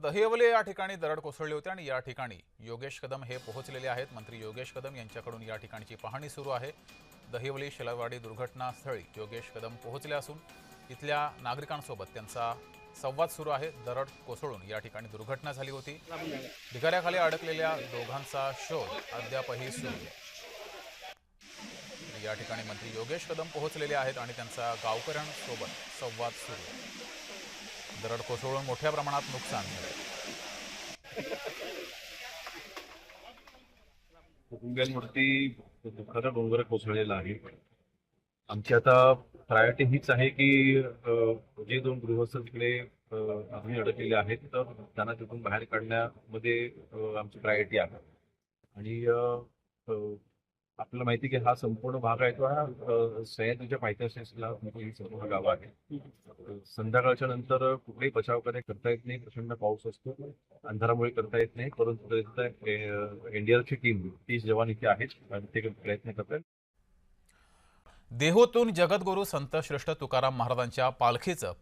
दहिवले या ठिकाणी दरड कोसळली होती आणि या ठिकाणी योगेश कदम हे पोहोचलेले आहेत। मंत्री योगेश कदम यांच्याकडून या ठिकाणची पाहणी सुरू आहे। दहिवली शेलारवाडी दुर्घटनास्थळी योगेश कदम पोहोचले असून इथल्या नागरिकांसोबत त्यांचा संवाद सुरू आहे। दरड कोसळून या ठिकाणी दुर्घटना झाली होती। ढिगाऱ्याखाली अडकलेल्या दोघांचा शोध अद्यापही सुरू आहे। या ठिकाणी मंत्री योगेश कदम पोहोचलेले आहेत आणि त्यांचा गावकऱ्यांसोबत संवाद सुरू आहे। दरड कोसळून मोठ्या प्रमाणात नुकसान झाले। कुटुंबियांवरती दुःखाचा डोंगर कोसळलेला आहे। आमची आता प्रायोरिटी हीच आहे की जे दोन गृहस्थ तिकडे अजून अडकलेले आहेत तर त्यांना तिथून बाहेर काढण्यामध्ये आमची प्रायोरिटी आहे। आणि आपल्याला माहिती की हा संपूर्ण भाग आहे तो हा सह्याद्रीच्या पायथ्याशीला संपूर्ण गाव आहे। संध्याकाळच्या नंतर कुठलेही बचाव कार्य करता येत नाही, प्रचंड पाऊस असतो, अंधारामुळे करता येत नाही, परंतु एनडीआरएफची टीम 30 जवान इथे आहेत आणि ते प्रयत्न करतात। देहूतून जगद्गुरू संत श्रेष्ठ तुकाराम महाराजांच्या पालखीचं